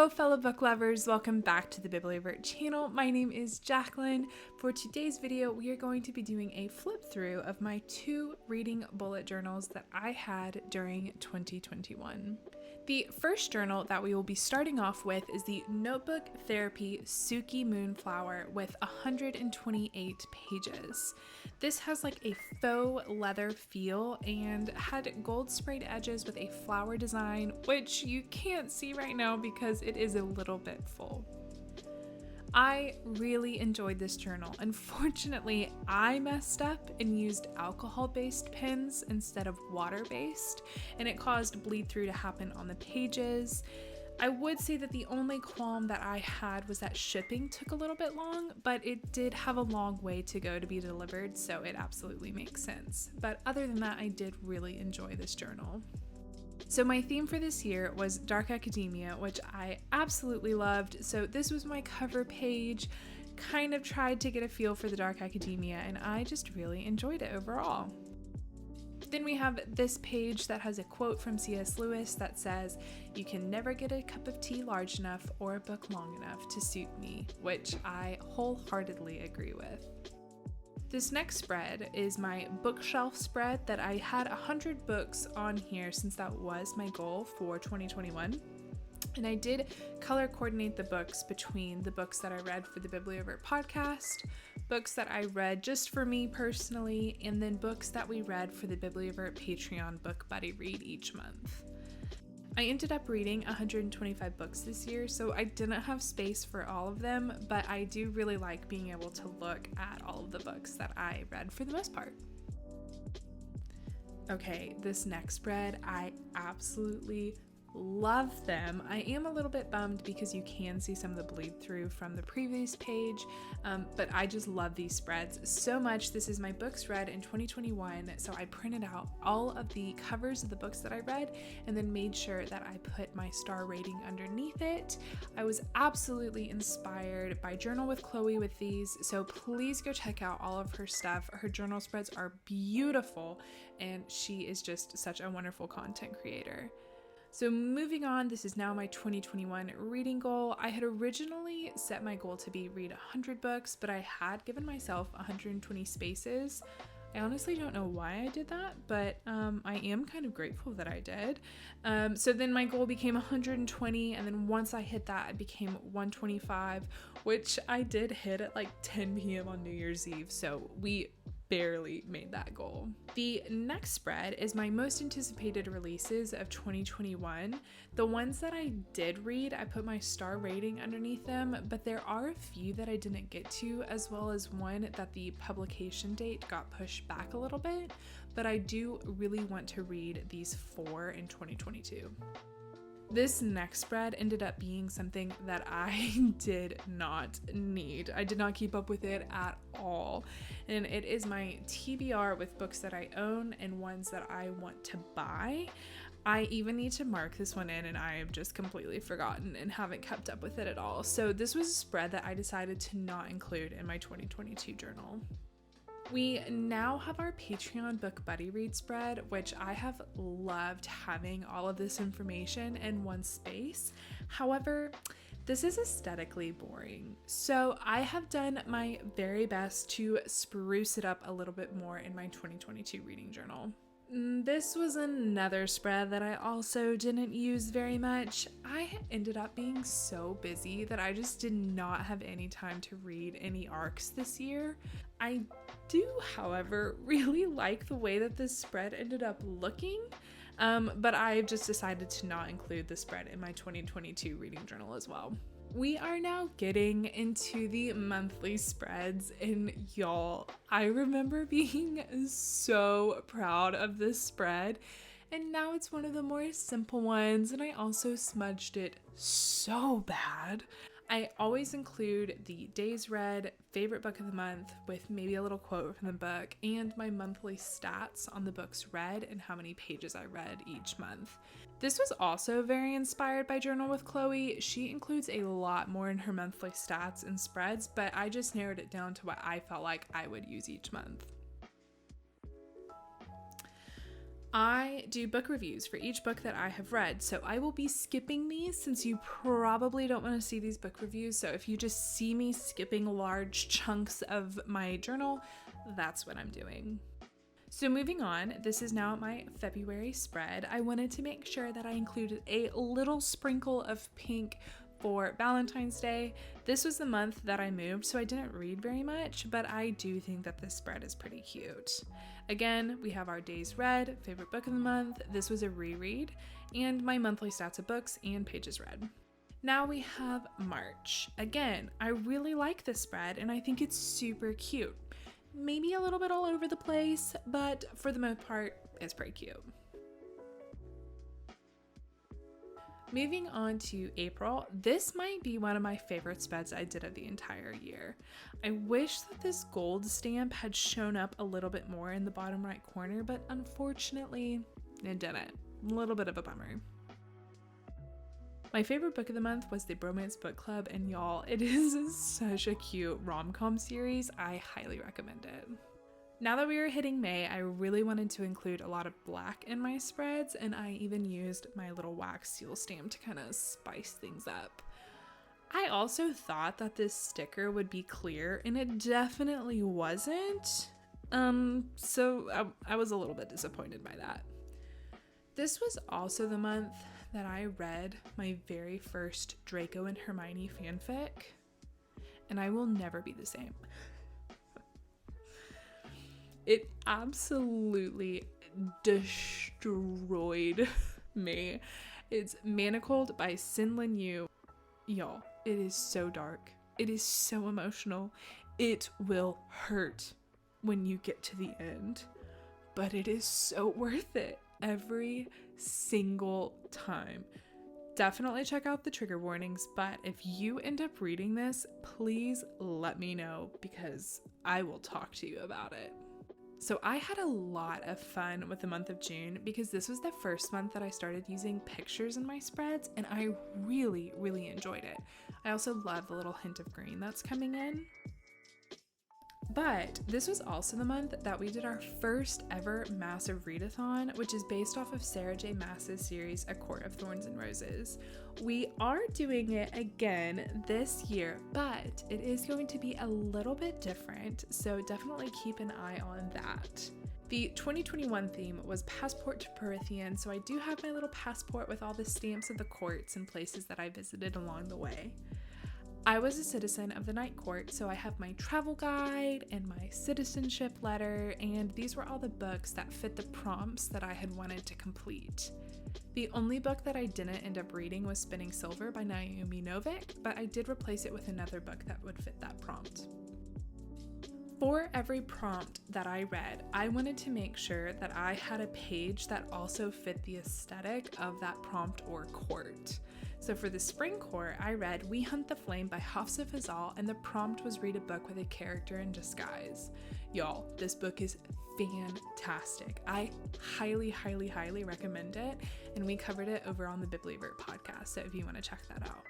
Hello fellow book lovers, welcome back to the Bibliovert channel. My name is Jacqueline. For today's video, we are going to be doing a flip through of my 2 reading bullet journals that I had during 2021. The first journal that we will be starting off with is the Notebook Therapy Suki Moonflower with 128 pages. This has like a faux leather feel and had gold sprayed edges with a flower design, which you can't see right now because it is a little bit full. I really enjoyed this journal. Unfortunately, I messed up and used alcohol-based pens instead of water-based, and it caused bleed through to happen on the pages. I would say that the only qualm that I had was that shipping took a little bit long, but it did have a long way to go to be delivered, so it absolutely makes sense. But other than that, I did really enjoy this journal. So my theme for this year was dark academia, which I absolutely loved. So this was my cover page, kind of tried to get a feel for the dark academia, and I just really enjoyed it overall. Then we have this page that has a quote from C.S. Lewis that says, "You can never get a cup of tea large enough or a book long enough to suit me," which I wholeheartedly agree with. This next spread is my bookshelf spread that I had 100 books on here since that was my goal for 2021. And I did color coordinate the books between the books that I read for the Bibliovert podcast, books that I read just for me personally, and then books that we read for the Bibliovert Patreon book buddy read each month. I ended up reading 125 books this year, so I didn't have space for all of them, but I do really like being able to look at all of the books that I read for the most part. Okay, this next spread, I absolutely love them. I am a little bit bummed because you can see some of the bleed through from the previous page, but I just love these spreads so much. This is my books read in 2021, so I printed out all of the covers of the books that I read and then made sure that I put my star rating underneath it. I was absolutely inspired by Journal with Chloe with these, so please go check out all of her stuff. Her journal spreads are beautiful, and she is just such a wonderful content creator. So moving on, this is now my 2021 reading goal. I had originally set my goal to be read 100 books, but I had given myself 120 spaces. I honestly don't know why I did that, but I am kind of grateful that I did. So then my goal became 120, and then once I hit that, it became 125, which I did hit at like 10 p.m. on New Year's Eve, so we barely made that goal. The next spread is my most anticipated releases of 2021. The ones that I did read, I put my star rating underneath them, but there are a few that I didn't get to, as well as one that the publication date got pushed back a little bit, but I do really want to read these 4 in 2022. This next spread ended up being something that I did not need. I did not keep up with it at all. And it is my TBR with books that I own and ones that I want to buy. I even need to mark this one in, and I have just completely forgotten and haven't kept up with it at all. So this was a spread that I decided to not include in my 2022 journal. We now have our Patreon book buddy read spread, which I have loved having all of this information in one space. However, this is aesthetically boring. So I have done my very best to spruce it up a little bit more in my 2022 reading journal. This was another spread that I also didn't use very much. I ended up being so busy that I just did not have any time to read any arcs this year. I do, however, really like the way that this spread ended up looking, but I've just decided to not include the spread in my 2022 reading journal as well. We are now getting into the monthly spreads, and y'all, I remember being so proud of this spread, and now it's one of the more simple ones, and I also smudged it so bad. I always include the days read, favorite book of the month with maybe a little quote from the book, and my monthly stats on the books read and how many pages I read each month. This was also very inspired by Journal with Chloe. She includes a lot more in her monthly stats and spreads, but I just narrowed it down to what I felt like I would use each month. I do book reviews for each book that I have read, so I will be skipping these since you probably don't want to see these book reviews. So if you just see me skipping large chunks of my journal, that's what I'm doing. So moving on, this is now my February spread. I wanted to make sure that I included a little sprinkle of pink for Valentine's Day. This was the month that I moved, so I didn't read very much, but I do think that this spread is pretty cute. Again, we have our days read, favorite book of the month. This was a reread, and my monthly stats of books and pages read. Now we have March. Again, I really like this spread, and I think it's super cute. Maybe a little bit all over the place, but for the most part, it's pretty cute. Moving on to April, this might be one of my favorite spreads I did of the entire year. I wish that this gold stamp had shown up a little bit more in the bottom right corner, but unfortunately, it didn't. A little bit of a bummer. My favorite book of the month was the Bromance Book Club, and y'all, it is such a cute rom-com series. I highly recommend it. Now that we are hitting May, I really wanted to include a lot of black in my spreads, and I even used my little wax seal stamp to kind of spice things up. I also thought that this sticker would be clear, and it definitely wasn't. So I was a little bit disappointed by that. This was also the month that I read my very first Draco and Hermione fanfic, and I will never be the same. It absolutely destroyed me. It's Manacled by Sin Lin Yu. Y'all, it is so dark. It is so emotional. It will hurt when you get to the end, but it is so worth it every single time. Definitely check out the trigger warnings, but if you end up reading this, please let me know because I will talk to you about it. So I had a lot of fun with the month of June because this was the first month that I started using pictures in my spreads, and I really, really enjoyed it. I also love the little hint of green that's coming in. But this was also the month that we did our first ever massive read-a-thon, which is based off of Sarah J. Maas's series, A Court of Thorns and Roses. We are doing it again this year, but it is going to be a little bit different, so definitely keep an eye on that. The 2021 theme was Passport to Perithian, so I do have my little passport with all the stamps of the courts and places that I visited along the way. I was a citizen of the Night Court, so I have my travel guide and my citizenship letter, and these were all the books that fit the prompts that I had wanted to complete. The only book that I didn't end up reading was Spinning Silver by Naomi Novik, but I did replace it with another book that would fit that prompt. For every prompt that I read, I wanted to make sure that I had a page that also fit the aesthetic of that prompt or court. So for the spring court, I read We Hunt the Flame by Hafsa Fazal, and the prompt was read a book with a character in disguise. Y'all, this book is fantastic. I highly, highly, highly recommend it, and we covered it over on the Bibliovert podcast, so if you want to check that out.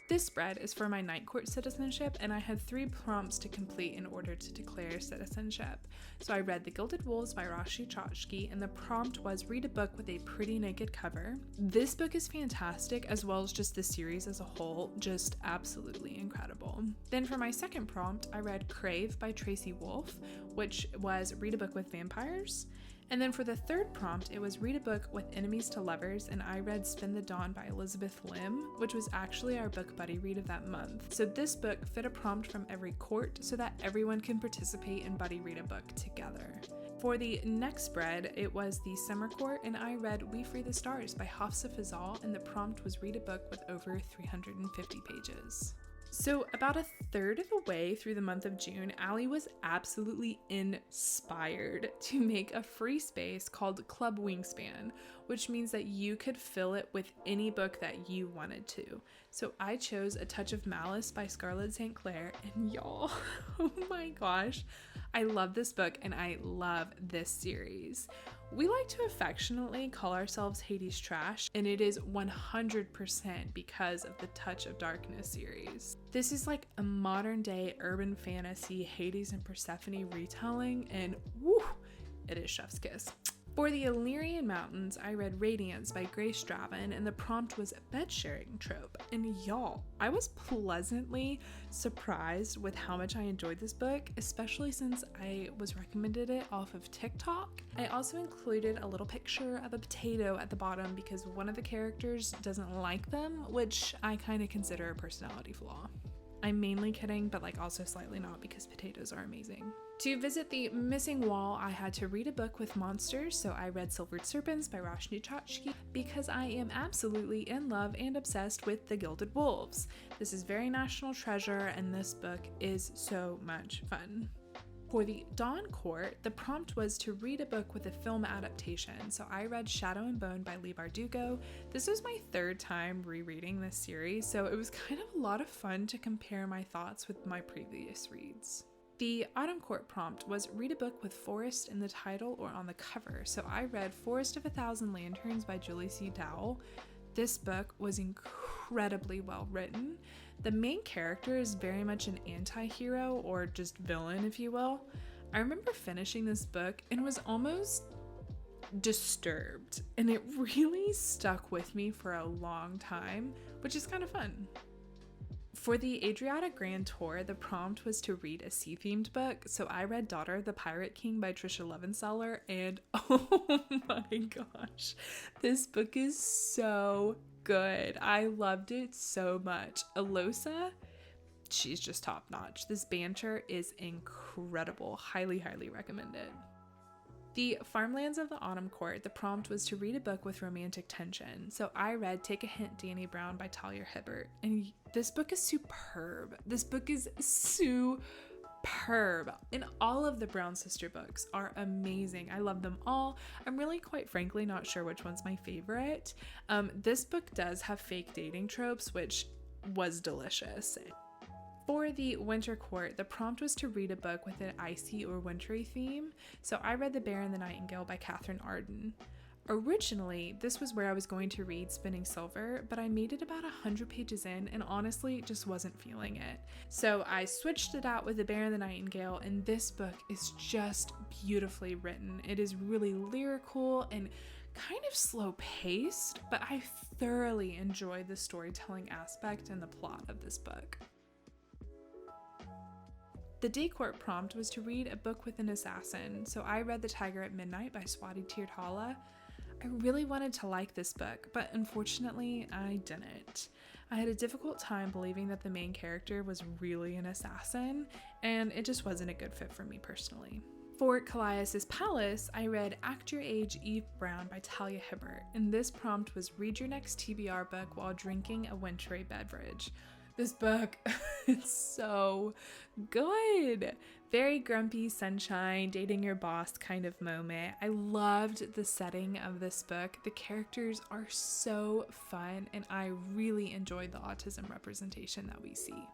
This spread is for my Night Court citizenship, and I had 3 prompts to complete in order to declare citizenship. So I read The Gilded Wolves by Rashi Chachki, and the prompt was read a book with a pretty naked cover. This book is fantastic, as well as just the series as a whole, just absolutely incredible. Then for my second prompt, I read Crave by Tracy Wolff, which was read a book with vampires. And then for the third prompt, it was read a book with enemies to lovers, and I read Spin the Dawn by Elizabeth Lim, which was actually our book buddy read of that month. So this book fit a prompt from every court so that everyone can participate and buddy read a book together. For the next spread, it was the summer court, and I read We Free the Stars by Hafsa Fazal, and the prompt was read a book with over 350 pages. So about a third of the way through the month of June, Allie was absolutely inspired to make a free space called Club Wingspan, which means that you could fill it with any book that you wanted to. So I chose A Touch of Malice by Scarlett St. Clair, and y'all, oh my gosh, I love this book and I love this series. We like to affectionately call ourselves Hades Trash, and it is 100% because of the Touch of Darkness series. This is like a modern day urban fantasy Hades and Persephone retelling, and woo, it is chef's kiss. For the Illyrian Mountains, I read Radiance by Grace Draven, and the prompt was bed sharing trope. And y'all, I was pleasantly surprised with how much I enjoyed this book, especially since I was recommended it off of TikTok. I also included a little picture of a potato at the bottom because one of the characters doesn't like them, which I kind of consider a personality flaw. I'm mainly kidding, but also slightly not, because potatoes are amazing. To visit the missing wall, I had to read a book with monsters, so I read Silvered Serpents by Roshni Chachki because I am absolutely in love and obsessed with the Gilded Wolves. This is very national treasure, and this book is so much fun. For the Dawn Court, the prompt was to read a book with a film adaptation, so I read Shadow and Bone by Leigh Bardugo. This was my third time rereading this series, so it was kind of a lot of fun to compare my thoughts with my previous reads. The Autumn Court prompt was read a book with forest in the title or on the cover, so I read Forest of a Thousand Lanterns by Julie C. Dowell. This book was incredibly well written. The main character is very much an anti-hero, or just villain, if you will. I remember finishing this book and was almost disturbed, and it really stuck with me for a long time, which is kind of fun. For the Adriatic Grand Tour, the prompt was to read a sea-themed book, so I read Daughter of the Pirate King by Trisha Levenseller, and oh my gosh, this book is so good. I loved it so much. Alosa, she's just top notch. This banter is incredible. Highly, highly recommended. The Farmlands of the Autumn Court, the prompt was to read a book with romantic tension. So I read Take a Hint, Danny Brown by Talia Hibbert. And this book is superb. This book is superb. And all of the Brown sister books are amazing. I love them all. I'm really, quite frankly, not sure which one's my favorite. This book does have fake dating tropes, which was delicious. For the Winter Court, the prompt was to read a book with an icy or wintry theme, so I read The Bear and the Nightingale by Catherine Arden. Originally, this was where I was going to read Spinning Silver, but I made it about 100 pages in and honestly just wasn't feeling it. So I switched it out with The Bear and the Nightingale, and this book is just beautifully written. It is really lyrical and kind of slow paced, but I thoroughly enjoyed the storytelling aspect and the plot of this book. The Day Court prompt was to read a book with an assassin, so I read The Tiger at Midnight by Swati Tirthala. I really wanted to like this book, but unfortunately I didn't. I had a difficult time believing that the main character was really an assassin, and it just wasn't a good fit for me personally. For Callias' Palace, I read Act Your Age, Eve Brown by Talia Hibbert, and this prompt was read your next TBR book while drinking a wintry beverage. This book is so good. Very grumpy sunshine, dating your boss kind of moment. I loved the setting of this book. The characters are so fun, and I really enjoyed the autism representation that we see.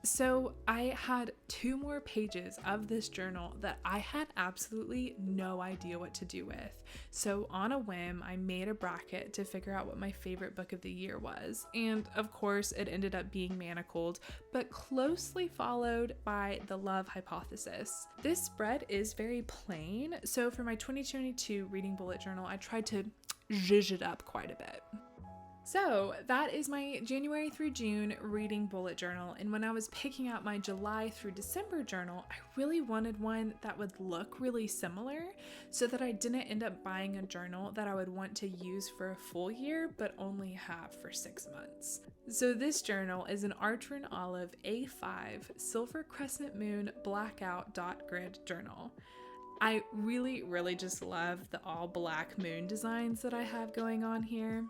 So I had 2 more pages of this journal that I had absolutely no idea what to do with. So on a whim, I made a bracket to figure out what my favorite book of the year was. And of course, it ended up being Manacled, but closely followed by The Love Hypothesis. This spread is very plain. So for my 2022 reading bullet journal, I tried to zhuzh it up quite a bit. So that is my January through June reading bullet journal, and when I was picking out my July through December journal, I really wanted one that would look really similar so that I didn't end up buying a journal that I would want to use for a full year but only have for 6 months. So this journal is an Archer and Olive A5 Silver Crescent Moon Blackout Dot Grid journal. I really just love the all black moon designs that I have going on here.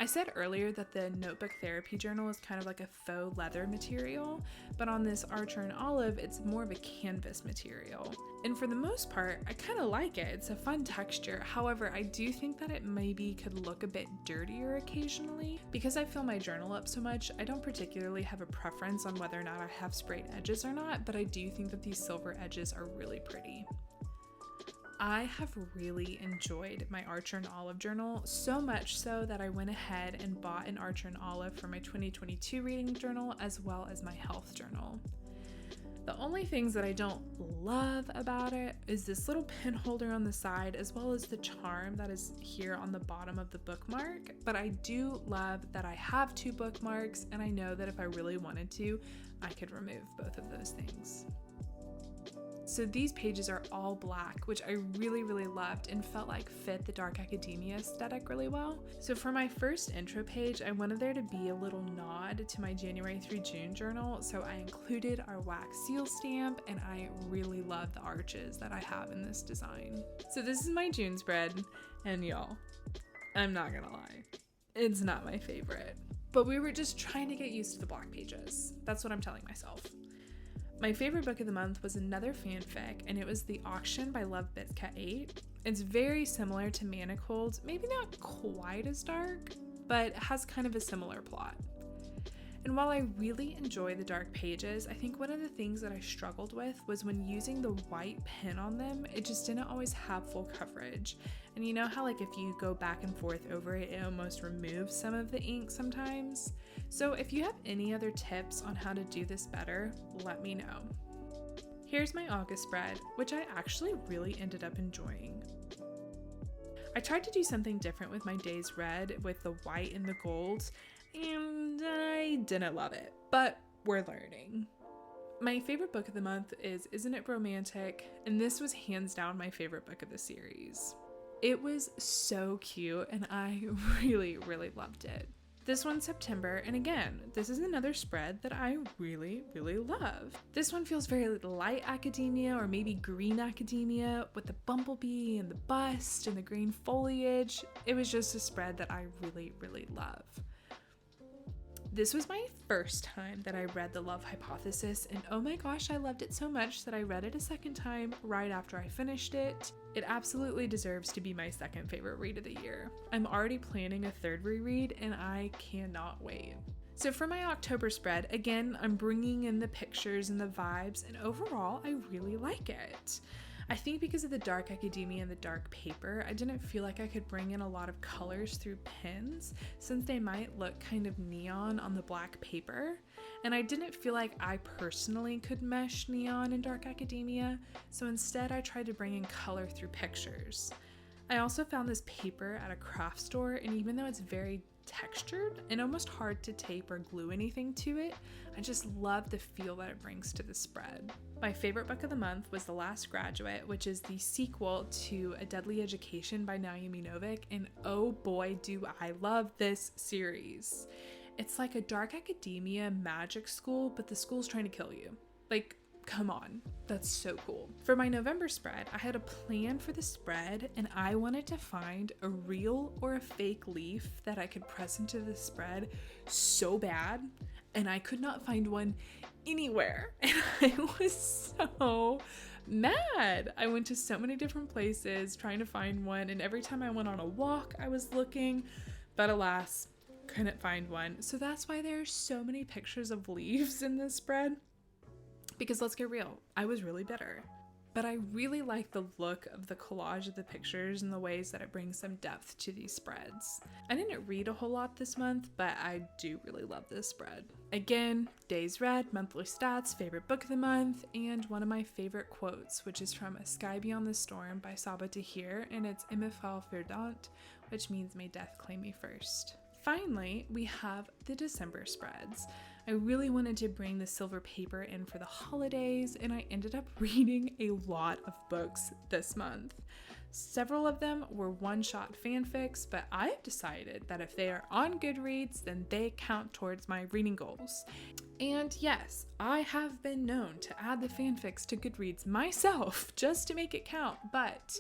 I said earlier that the Notebook Therapy Journal is kind of like a faux leather material, but on this Archer and Olive, it's more of a canvas material. And for the most part, I kind of like it. It's a fun texture. However, I do think that it maybe could look a bit dirtier occasionally. Because I fill my journal up so much, I don't particularly have a preference on whether or not I have sprayed edges or not, but I do think that these silver edges are really pretty. I have really enjoyed my Archer and Olive journal, so much so that I went ahead and bought an Archer and Olive for my 2022 reading journal as well as my health journal. The only things that I don't love about it is this little pen holder on the side, as well as the charm that is here on the bottom of the bookmark. But I do love that I have 2 bookmarks, and I know that if I really wanted to, I could remove both of those things. So these pages are all black, which I really loved and felt like fit the dark academia aesthetic really well. So for my first intro page, I wanted there to be a little nod to my January through June journal, so I included our wax seal stamp, and I really love the arches that I have in this design. So this is my June spread, and y'all, I'm not gonna lie, it's not my favorite. But we were just trying to get used to the black pages. That's what I'm telling myself. My favorite book of the month was another fanfic, and it was The Auction by Love Bitka 8. It's very similar to Manacled, maybe not quite as dark, but has kind of a similar plot. And while I really enjoy the dark pages, I think one of the things that I struggled with was when using the white pen on them, it just didn't always have full coverage. And you know how like if you go back and forth over it, it almost removes some of the ink sometimes? So if you have any other tips on how to do this better, let me know. Here's my August spread, which I actually really ended up enjoying. I tried to do something different with my days read with the white and the gold, and I didn't love it, but we're learning. My favorite book of the month is Isn't It Romantic? And this was hands down my favorite book of the series. It was so cute, and I really loved it. This one's September, and again, this is another spread that I really love. This one feels very light academia, or maybe green academia, with the bumblebee and the bust and the green foliage. It was just a spread that I really love. This was my first time that I read The Love Hypothesis, and oh my gosh, I loved it so much that I read it a second time right after I finished it. It absolutely deserves to be my second favorite read of the year. I'm already planning a third reread, and I cannot wait. So for my October spread, again, I'm bringing in the pictures and the vibes, and overall, I really like it. I think because of the dark academia and the dark paper, I didn't feel like I could bring in a lot of colors through pens, since they might look kind of neon on the black paper. And I didn't feel like I personally could mesh neon and dark academia, so instead I tried to bring in color through pictures. I also found this paper at a craft store, and even though it's very textured and almost hard to tape or glue anything to it, I just love the feel that it brings to the spread. My favorite book of the month was The Last Graduate, which is the sequel to A Deadly Education by Naomi Novik, and oh boy do I love this series. It's like a dark academia magic school, but the school's trying to kill you. Like, come on, that's so cool. For my November spread, I had a plan for the spread, and I wanted to find a real or a fake leaf that I could press into the spread so bad, and I could not find one anywhere, and I was so mad. I went to so many different places trying to find one, and every time I went on a walk, I was looking, but alas, couldn't find one. So that's why there are so many pictures of leaves in this spread. Because let's get real, I was really bitter. But I really like the look of the collage of the pictures and the ways that it brings some depth to these spreads. I didn't read a whole lot this month, but I do really love this spread. Again, days read, monthly stats, favorite book of the month, and one of my favorite quotes, which is from A Sky Beyond the Storm by Saba Tahir, and it's Il me faut verdant, which means may death claim me first. Finally, we have the December spreads. I really wanted to bring the silver paper in for the holidays, and I ended up reading a lot of books this month. Several of them were one-shot fanfics, but I've decided that if they are on Goodreads, then they count towards my reading goals. And yes, I have been known to add the fanfics to Goodreads myself just to make it count, but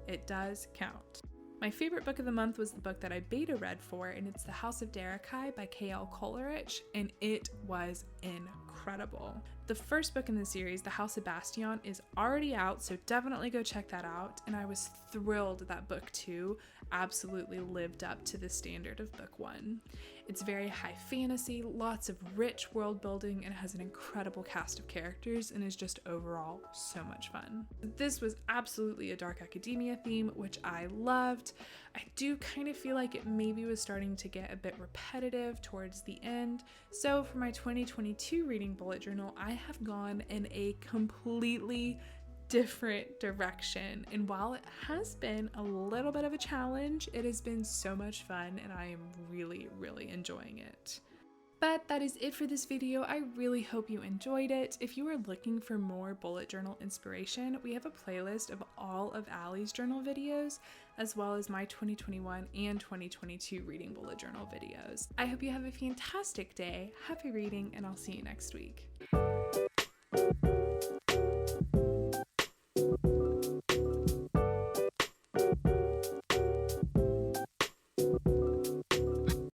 it does count. My favorite book of the month was the book that I beta read for, and it's The House of Derekai by K.L. Coleridge, and it was incredible. The first book in the series, The House of Bastion, is already out, so definitely go check that out, and I was thrilled that book 2 absolutely lived up to the standard of book 1. It's very high fantasy, lots of rich world building, and has an incredible cast of characters, and is just overall so much fun. This was absolutely a dark academia theme, which I loved. I do kind of feel like it maybe was starting to get a bit repetitive towards the end, so for my 2022 reading reading bullet journal, I have gone in a completely different direction. And while it has been a little bit of a challenge, it has been so much fun and I am really, really enjoying it. But that is it for this video. I really hope you enjoyed it. If you are looking for more bullet journal inspiration, we have a playlist of all of Allie's journal videos, as well as my 2021 and 2022 reading bullet journal videos. I hope you have a fantastic day, happy reading, and I'll see you next week.